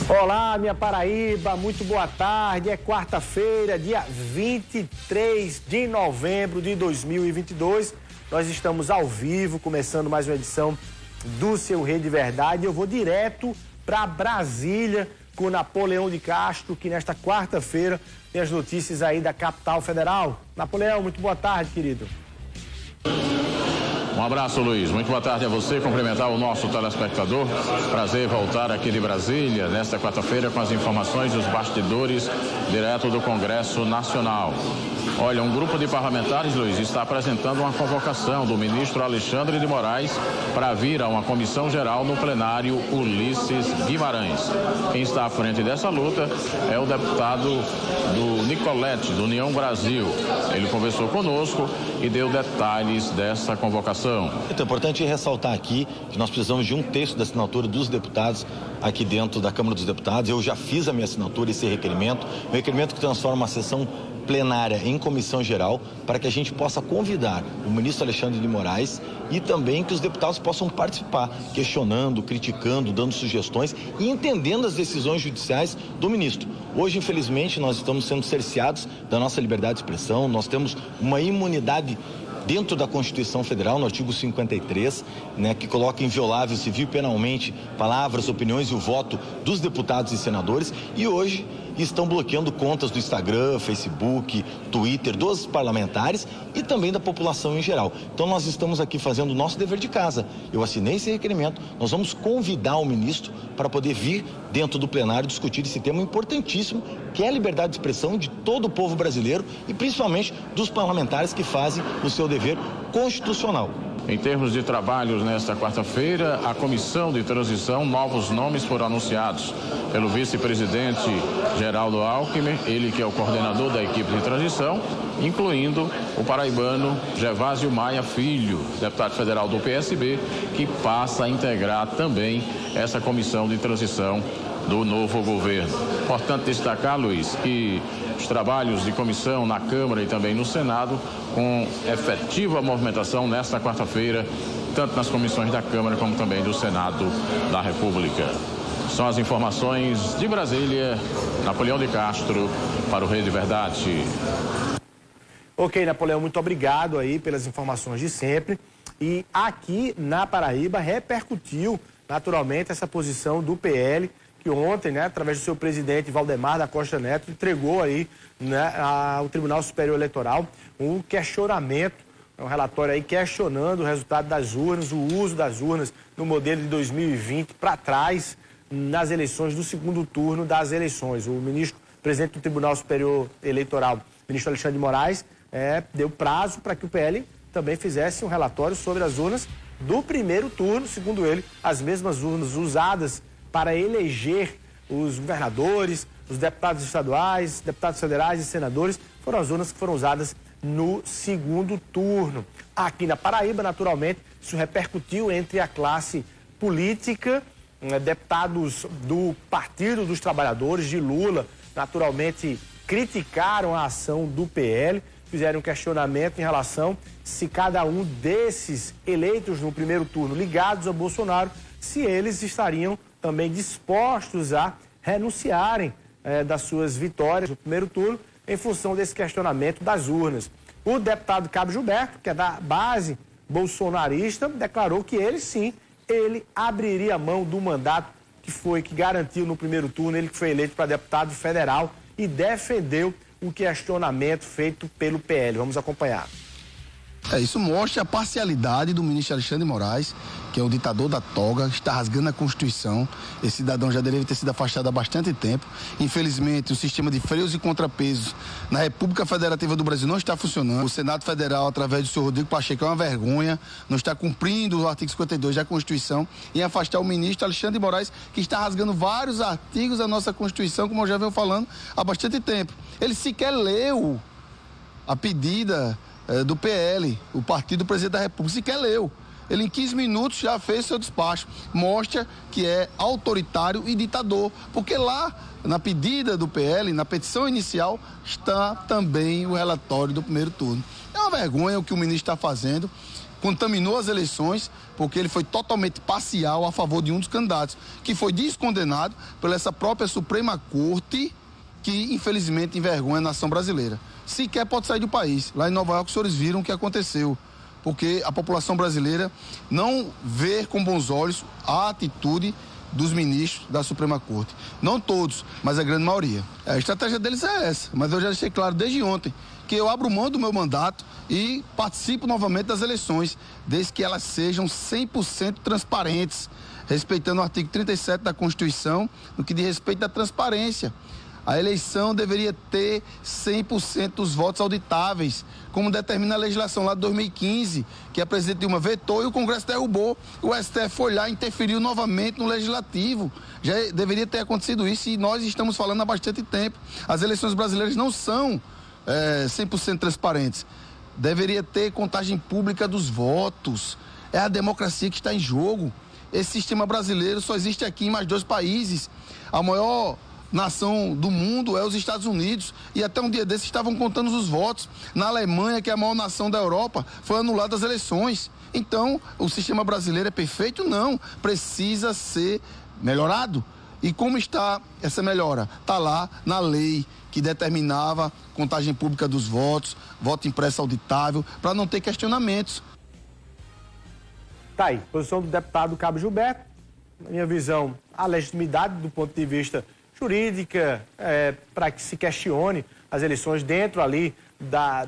Olá, minha Paraíba, muito boa tarde. É quarta-feira, dia 23 de novembro de 2022. Nós estamos ao vivo, começando mais uma edição do Seu Rei de Verdade. Eu vou direto para Brasília com Napoleão de Castro, que nesta quarta-feira tem as notícias aí da capital federal. Napoleão, muito boa tarde, querido. Um abraço, Luiz. Muito boa tarde a você. Cumprimentar o nosso telespectador. Prazer voltar aqui de Brasília nesta quarta-feira com as informações dos bastidores direto do Congresso Nacional. Olha, um grupo de parlamentares, Luiz, está apresentando uma convocação do ministro Alexandre de Moraes para vir a uma comissão geral no plenário Ulisses Guimarães. Quem está à frente dessa luta é o deputado do Nicolete, do União Brasil. Ele conversou conosco e deu detalhes dessa convocação. É importante ressaltar aqui que nós precisamos de um terço da assinatura dos deputados aqui dentro da Câmara dos Deputados. Eu já fiz a minha assinatura, esse requerimento, um requerimento que transforma uma sessão plenária em comissão geral, para que a gente possa convidar o ministro Alexandre de Moraes e também que os deputados possam participar, questionando, criticando, dando sugestões e entendendo as decisões judiciais do ministro. Hoje, infelizmente, nós estamos sendo cerceados da nossa liberdade de expressão, nós temos uma imunidade dentro da Constituição Federal, no artigo 53, que coloca inviolável civil e penalmente palavras, opiniões e o voto dos deputados e senadores, e hoje estão bloqueando contas do Instagram, Facebook, Twitter, dos parlamentares e também da população em geral. Então nós estamos aqui fazendo o nosso dever de casa. Eu assinei esse requerimento, nós vamos convidar o ministro para poder vir dentro do plenário discutir esse tema importantíssimo, que é a liberdade de expressão de todo o povo brasileiro e principalmente dos parlamentares que fazem o seu dever constitucional. Em termos de trabalhos nesta quarta-feira, a comissão de transição, novos nomes foram anunciados pelo vice-presidente Geraldo Alckmin, ele que é o coordenador da equipe de transição, incluindo o paraibano Gervásio Maia Filho, deputado federal do PSB, que passa a integrar também essa comissão de transição do novo governo. Importante destacar, Luiz, que os trabalhos de comissão na Câmara e também no Senado, com efetiva movimentação nesta quarta-feira, tanto nas comissões da Câmara como também do Senado da República. São as informações de Brasília, Napoleão de Castro, para o Rei de Verdade. Ok, Napoleão, muito obrigado aí pelas informações de sempre. E aqui na Paraíba repercutiu naturalmente essa posição do PL, que ontem, através do seu presidente Valdemar da Costa Neto, entregou aí, ao Tribunal Superior Eleitoral um questionamento, um relatório aí questionando o resultado das urnas, o uso das urnas no modelo de 2020 para trás nas eleições do segundo turno das eleições. O presidente do Tribunal Superior Eleitoral, ministro Alexandre de Moraes, deu prazo para que o PL também fizesse um relatório sobre as urnas do primeiro turno, segundo ele, as mesmas urnas usadas para eleger os governadores, os deputados estaduais, deputados federais e senadores, foram as urnas que foram usadas no segundo turno. Aqui na Paraíba, naturalmente, isso repercutiu entre a classe política, deputados do Partido dos Trabalhadores, de Lula, naturalmente criticaram a ação do PL, fizeram um questionamento em relação se cada um desses eleitos no primeiro turno ligados a Bolsonaro, se eles estariam também dispostos a renunciarem das suas vitórias no primeiro turno em função desse questionamento das urnas. O deputado Cabo Gilberto, que é da base bolsonarista, declarou que ele sim, ele abriria mão do mandato que garantiu no primeiro turno, ele que foi eleito para deputado federal e defendeu o questionamento feito pelo PL. Vamos acompanhar. Isso mostra a parcialidade do ministro Alexandre de Moraes, que é o ditador da toga, está rasgando a Constituição. Esse cidadão já deve ter sido afastado há bastante tempo. Infelizmente, o sistema de freios e contrapesos na República Federativa do Brasil não está funcionando. O Senado Federal, através do senhor Rodrigo Pacheco, é uma vergonha, não está cumprindo o artigo 52 da Constituição em afastar o ministro Alexandre de Moraes, que está rasgando vários artigos da nossa Constituição, como eu já venho falando há bastante tempo. Ele sequer leu a pedida do PL, o partido do presidente da República, sequer leu. Ele em 15 minutos já fez seu despacho. Mostra que é autoritário e ditador, porque lá na pedida do PL, na petição inicial, está também o relatório do primeiro turno. É uma vergonha o que o ministro está fazendo. contaminou as eleições, porque ele foi totalmente parcial a favor de um dos candidatos, que foi descondenado pela essa própria Suprema Corte, que infelizmente envergonha a nação brasileira. Sequer pode sair do país. Lá em Nova York os senhores viram o que aconteceu, porque a população brasileira não vê com bons olhos a atitude dos ministros da Suprema Corte. Não todos, mas a grande maioria. A estratégia deles é essa, mas eu já deixei claro desde ontem que eu abro mão do meu mandato e participo novamente das eleições, desde que elas sejam 100% transparentes, respeitando o artigo 37 da Constituição, no que diz respeito à transparência. A eleição deveria ter 100% dos votos auditáveis, como determina a legislação lá de 2015, que a presidente Dilma vetou e o Congresso derrubou. O STF foi lá e interferiu novamente no Legislativo. Já deveria ter acontecido isso e nós estamos falando há bastante tempo. As eleições brasileiras não são 100% transparentes. Deveria ter contagem pública dos votos. É a democracia que está em jogo. Esse sistema brasileiro só existe aqui em mais 2 países. A maior nação do mundo é os Estados Unidos, e até um dia desses estavam contando os votos. Na Alemanha, que é a maior nação da Europa, foi anulada as eleições. Então, o sistema brasileiro é perfeito? Não. Precisa ser melhorado. E como está essa melhora? Está lá na lei que determinava contagem pública dos votos, voto impresso auditável, para não ter questionamentos. Tá aí, posição do deputado Cabo Gilberto. Na minha visão, a legitimidade do ponto de vista jurídica, para que se questione as eleições dentro ali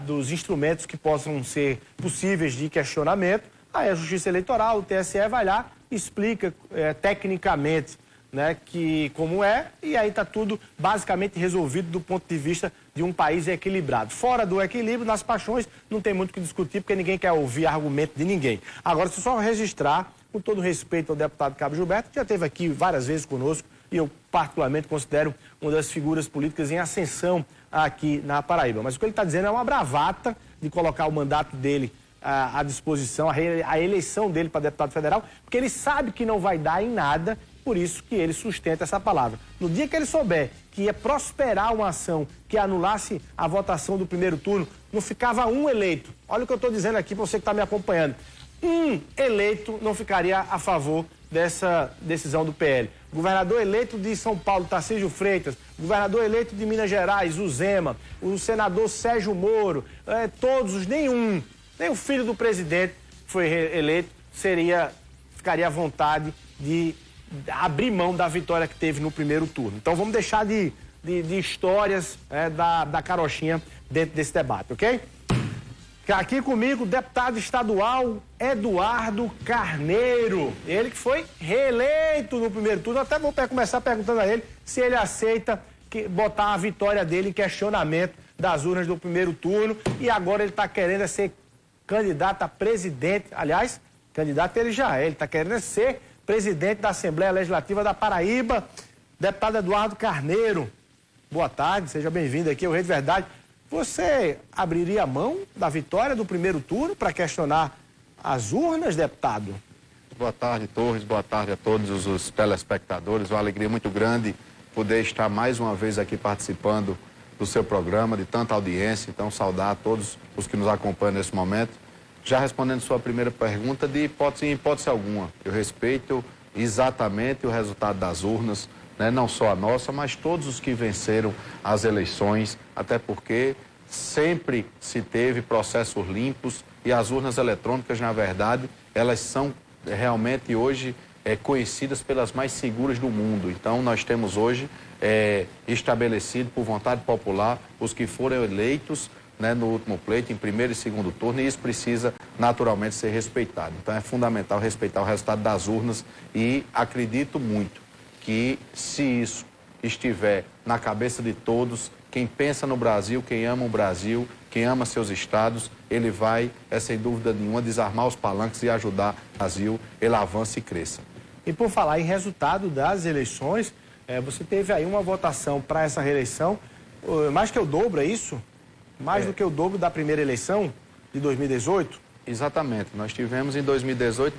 dos instrumentos que possam ser possíveis de questionamento. Aí a Justiça Eleitoral, o TSE, vai lá e explica tecnicamente, né, que como é, e aí está tudo basicamente resolvido do ponto de vista de um país equilibrado. Fora do equilíbrio, nas paixões, não tem muito o que discutir, porque ninguém quer ouvir argumento de ninguém. Agora, se só registrar, com todo respeito ao deputado Cabo Gilberto, que já esteve aqui várias vezes conosco, e eu particularmente considero uma das figuras políticas em ascensão aqui na Paraíba. Mas o que ele está dizendo é uma bravata de colocar o mandato dele à disposição, a eleição dele para deputado federal, porque ele sabe que não vai dar em nada, por isso que ele sustenta essa palavra. No dia que ele souber que ia prosperar uma ação que anulasse a votação do primeiro turno, não ficava um eleito. Olha o que eu estou dizendo aqui para você que está me acompanhando. Um eleito não ficaria a favor dessa decisão do PL. Governador eleito de São Paulo, Tarcísio Freitas, governador eleito de Minas Gerais, o Zema, o senador Sérgio Moro, nenhum, nem o filho do presidente que foi eleito ficaria à vontade de abrir mão da vitória que teve no primeiro turno. Então vamos deixar de histórias da carochinha dentro desse debate, ok? Aqui comigo, o deputado estadual Eduardo Carneiro. Ele que foi reeleito no primeiro turno. Até vou começar perguntando a ele se ele aceita botar a vitória dele em questionamento das urnas do primeiro turno. E agora ele está querendo ser candidato a presidente. Aliás, candidato ele já é. Ele está querendo ser presidente da Assembleia Legislativa da Paraíba. Deputado Eduardo Carneiro. Boa tarde, seja bem-vindo aqui ao Rede Verdade. Você abriria mão da vitória do primeiro turno para questionar as urnas, deputado? Boa tarde, Torres. Boa tarde a todos os telespectadores. Uma alegria muito grande poder estar mais uma vez aqui participando do seu programa, de tanta audiência. Então, saudar a todos os que nos acompanham nesse momento. Já respondendo sua primeira pergunta, de hipótese alguma, eu respeito exatamente o resultado das urnas, né? Não só a nossa, mas todos os que venceram as eleições, até porque sempre se teve processos limpos e as urnas eletrônicas, na verdade, elas são realmente hoje conhecidas pelas mais seguras do mundo. Então, nós temos hoje estabelecido por vontade popular os que foram eleitos, né, no último pleito, em primeiro e segundo turno, e isso precisa naturalmente ser respeitado. Então, é fundamental respeitar o resultado das urnas e acredito muito que se isso estiver na cabeça de todos, quem pensa no Brasil, quem ama o Brasil, quem ama seus estados, ele vai, sem dúvida nenhuma, desarmar os palanques e ajudar o Brasil, ele avance e cresça. E por falar em resultado das eleições, você teve aí uma votação para essa reeleição, mais que o dobro, é isso? Mais do que o dobro da primeira eleição de 2018? Exatamente. Nós tivemos em 2018,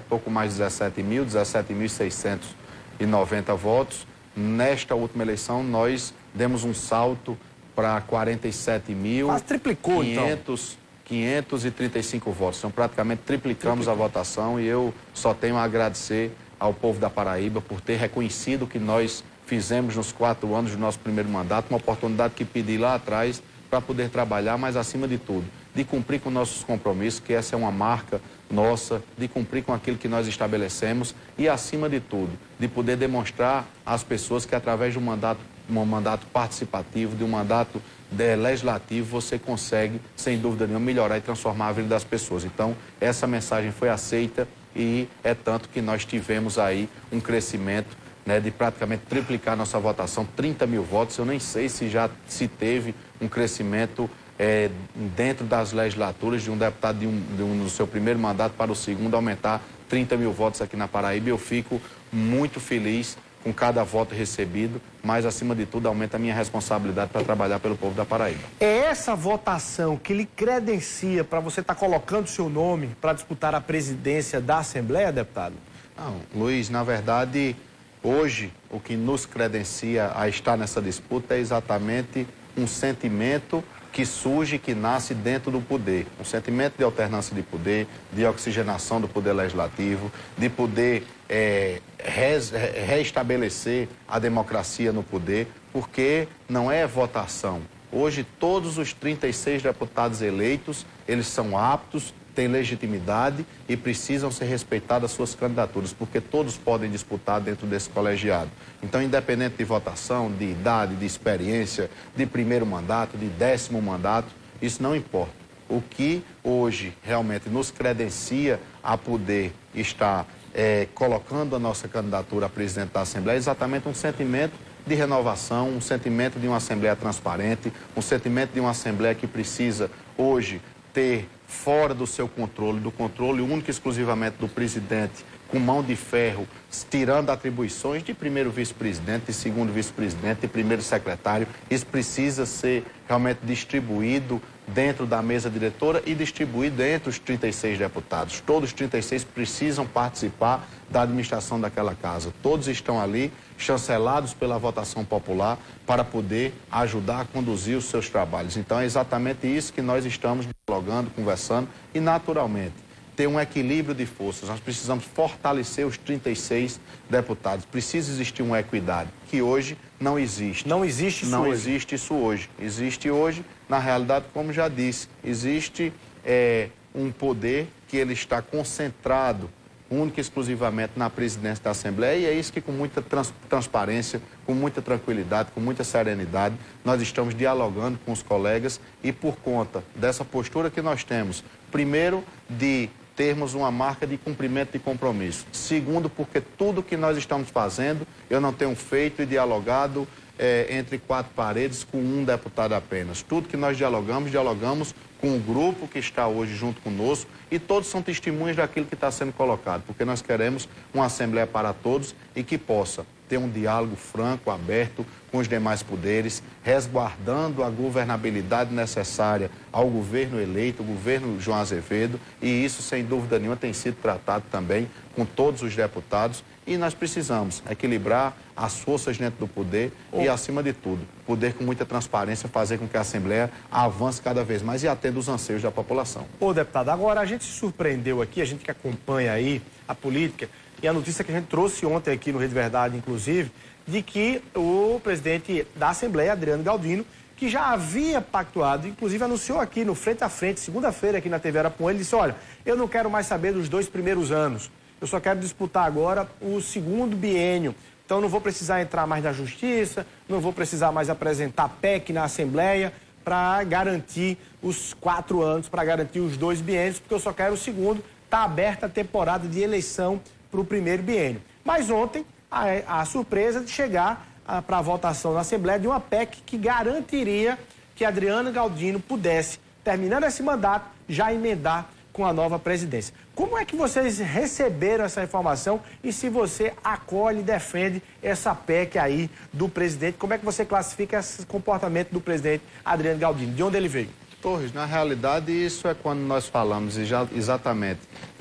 pouco mais de 17.690 votos. Nesta última eleição, nós demos um salto para 47.500 535 votos. Então, praticamente triplicamos a votação e eu só tenho a agradecer ao povo da Paraíba por ter reconhecido o que nós fizemos nos 4 anos do nosso primeiro mandato, uma oportunidade que pedi lá atrás para poder trabalhar, mas acima de tudo, de cumprir com nossos compromissos, que essa é uma marca nossa, de cumprir com aquilo que nós estabelecemos e, acima de tudo, de poder demonstrar às pessoas que através de um mandato participativo, de um mandato legislativo, você consegue, sem dúvida nenhuma, melhorar e transformar a vida das pessoas. Então, essa mensagem foi aceita e é tanto que nós tivemos aí um crescimento, né, de praticamente triplicar nossa votação, 30 mil votos. Eu nem sei se já se teve um crescimento dentro das legislaturas de um deputado no seu primeiro mandato para o segundo aumentar 30 mil votos aqui na Paraíba. Eu fico muito feliz com cada voto recebido, mas, acima de tudo, aumenta a minha responsabilidade para trabalhar pelo povo da Paraíba. É essa votação que lhe credencia para você estar colocando seu nome para disputar a presidência da Assembleia, deputado? Não, Luiz, na verdade, hoje, o que nos credencia a estar nessa disputa é exatamente um sentimento que surge, que nasce dentro do poder. Um sentimento de alternância de poder, de oxigenação do poder legislativo, de poder reestabelecer a democracia no poder, porque não é votação. Hoje, todos os 36 deputados eleitos, eles são aptos, têm legitimidade e precisam ser respeitadas as suas candidaturas, porque todos podem disputar dentro desse colegiado. Então, independente de votação, de idade, de experiência, de primeiro mandato, de 10º mandato, isso não importa. O que hoje realmente nos credencia a poder estar colocando a nossa candidatura a presidente da Assembleia é exatamente um sentimento de renovação, um sentimento de uma Assembleia transparente, um sentimento de uma Assembleia que precisa hoje ter fora do seu controle, do controle único e exclusivamente do presidente, com mão de ferro, tirando atribuições de primeiro vice-presidente, de segundo vice-presidente, de primeiro secretário. Isso precisa ser realmente distribuído dentro da mesa diretora e distribuído entre os 36 deputados. Todos os 36 precisam participar da administração daquela casa. Todos estão ali, chancelados pela votação popular, para poder ajudar a conduzir os seus trabalhos. Então, é exatamente isso que nós estamos dialogando, conversando e, naturalmente, ter um equilíbrio de forças. Nós precisamos fortalecer os 36 deputados. Precisa existir uma equidade, que hoje não existe. Não existe isso não hoje? Existe isso hoje. Existe hoje, na realidade, como já disse, existe um poder que ele está concentrado única e exclusivamente na presidência da Assembleia, e é isso que, com muita transparência, com muita tranquilidade, com muita serenidade, nós estamos dialogando com os colegas e, por conta dessa postura que nós temos, primeiro, de termos uma marca de cumprimento de compromisso. Segundo, porque tudo que nós estamos fazendo, eu não tenho feito e dialogado entre 4 paredes com um deputado apenas. Tudo que nós dialogamos com o grupo que está hoje junto conosco, e todos são testemunhas daquilo que está sendo colocado, porque nós queremos uma Assembleia para todos e que possa ter um diálogo franco, aberto com os demais poderes, resguardando a governabilidade necessária ao governo eleito, o governo João Azevedo, e isso, sem dúvida nenhuma, tem sido tratado também com todos os deputados, e nós precisamos equilibrar as forças dentro do poder e, acima de tudo, poder, com muita transparência, fazer com que a Assembleia avance cada vez mais e atenda os anseios da população. Deputado, agora a gente se surpreendeu aqui, a gente que acompanha aí a política, e a notícia que a gente trouxe ontem aqui no Rede Verdade, inclusive, de que o presidente da Assembleia, Adriano Galdino, que já havia pactuado, inclusive anunciou aqui no Frente a Frente, segunda-feira aqui na TV Arapuã, ele disse: olha, eu não quero mais saber dos 2 primeiros anos, eu só quero disputar agora o segundo biênio. Então não vou precisar entrar mais na Justiça, não vou precisar mais apresentar PEC na Assembleia para garantir os 4 anos, para garantir os 2 biênios, porque eu só quero o segundo. Está aberta a temporada de eleição para o primeiro biênio. Mas ontem, a surpresa de chegar para a votação na Assembleia de uma PEC que garantiria que Adriano Galdino pudesse, terminando esse mandato, já emendar com a nova presidência. Como é que vocês receberam essa informação e se você acolhe e defende essa PEC aí do presidente? Como é que você classifica esse comportamento do presidente Adriano Galdino? De onde ele veio? Torres, na realidade, isso é quando nós falamos exatamente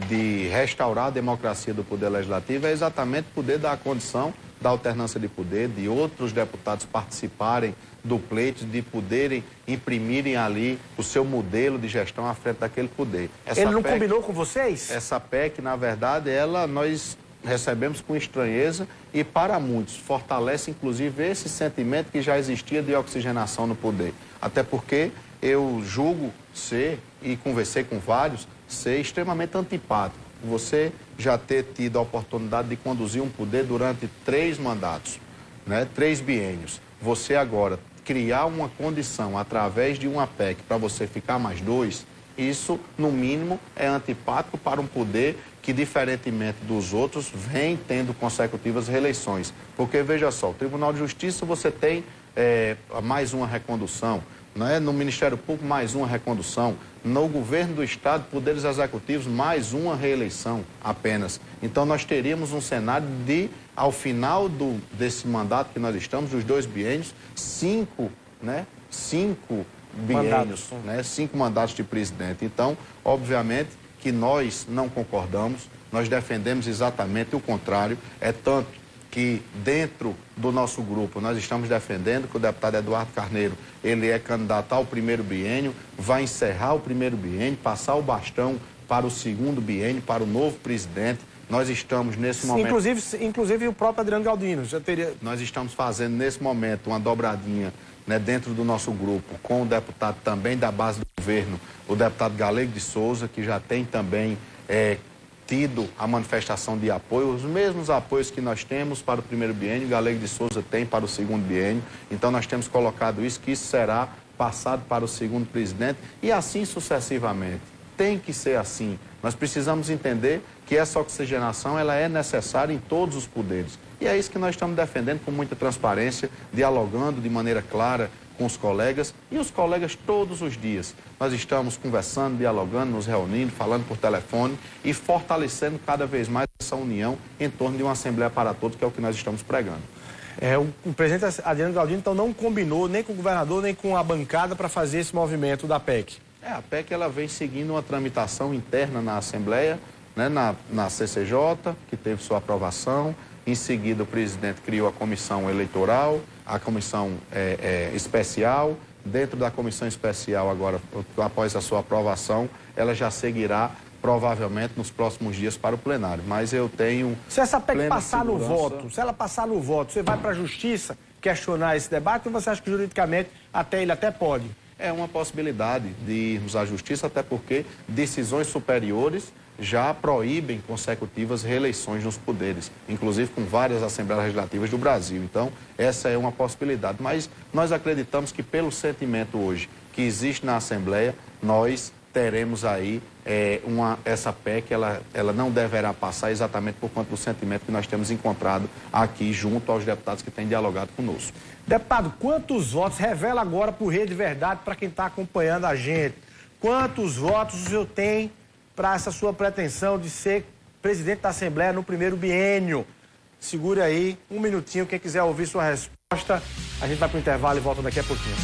de restaurar a democracia do Poder Legislativo, é exatamente poder dar a condição da alternância de poder, de outros deputados participarem do pleito, de poderem imprimirem ali o seu modelo de gestão à frente daquele poder. Ele não combinou com vocês? Essa PEC, na verdade, nós recebemos com estranheza e, para muitos, fortalece, inclusive, esse sentimento que já existia de oxigenação no poder. Até porque eu julgo ser, e conversei com vários, ser extremamente antipático. Você já ter tido a oportunidade de conduzir um poder durante 3 mandatos, né? 3 biênios. Você agora criar uma condição através de uma PEC para você ficar mais 2, isso, no mínimo, é antipático para um poder que, diferentemente dos outros, vem tendo consecutivas reeleições. Porque, veja só, o Tribunal de Justiça você tem mais uma recondução, né? No Ministério Público, mais uma recondução. No governo do Estado, poderes executivos, mais uma reeleição apenas. Então, nós teríamos um cenário de, ao final desse mandato que nós estamos, dos 2 biênios, 5 biênios, né? 5 mandatos de presidente. Então, obviamente que nós não concordamos, nós defendemos exatamente o contrário. É tanto que dentro do nosso grupo nós estamos defendendo que o deputado Eduardo Carneiro, ele é candidato ao 1º biênio, vai encerrar o 1º biênio, passar o bastão para o 2º biênio, para o novo presidente. Nós estamos nesse momento... Inclusive o próprio Adriano Galdino já teria... Nós estamos fazendo nesse momento uma dobradinha, né, dentro do nosso grupo com o deputado também da base do governo, o deputado Galego de Souza, que já tem também tido a manifestação de apoio, os mesmos apoios que nós temos para o 1º biênio, Galego de Souza tem para o 2º biênio. Então nós temos colocado isso, que isso será passado para o 2º presidente e assim sucessivamente. Tem que ser assim. Nós precisamos entender que essa oxigenação ela é necessária em todos os poderes. E é isso que nós estamos defendendo com muita transparência, dialogando de maneira clara com os colegas e os colegas todos os dias. Nós estamos conversando, dialogando, nos reunindo, falando por telefone e fortalecendo cada vez mais essa união em torno de uma Assembleia para Todos, que é o que nós estamos pregando. O presidente Adriano Galdino, então, não combinou nem com o governador, nem com a bancada para fazer esse movimento da PEC. A PEC ela vem seguindo uma tramitação interna na Assembleia, né, na CCJ, que teve sua aprovação. Em seguida, o presidente criou a comissão eleitoral, a comissão especial. Dentro da comissão especial, agora, após a sua aprovação, ela já seguirá provavelmente nos próximos dias para o plenário. Mas eu tenho... Se essa PEC passar no voto, se ela passar no voto, você vai para a Justiça questionar esse debate ou você acha que juridicamente ele até pode? É uma possibilidade de irmos à Justiça, até porque decisões superiores já proíbem consecutivas reeleições nos poderes, inclusive com várias Assembleias Legislativas do Brasil. Então, essa é uma possibilidade. Mas nós acreditamos que, pelo sentimento hoje que existe na Assembleia, nós teremos aí essa PEC, ela não deverá passar exatamente por conta do sentimento que nós temos encontrado aqui junto aos deputados que têm dialogado conosco. Deputado, quantos votos, revela agora por Rede Verdade para quem está acompanhando a gente, quantos votos o senhor tem para essa sua pretensão de ser presidente da Assembleia no 1º biênio? Segura aí um minutinho, quem quiser ouvir sua resposta, a gente vai para o intervalo e volta daqui a pouquinho.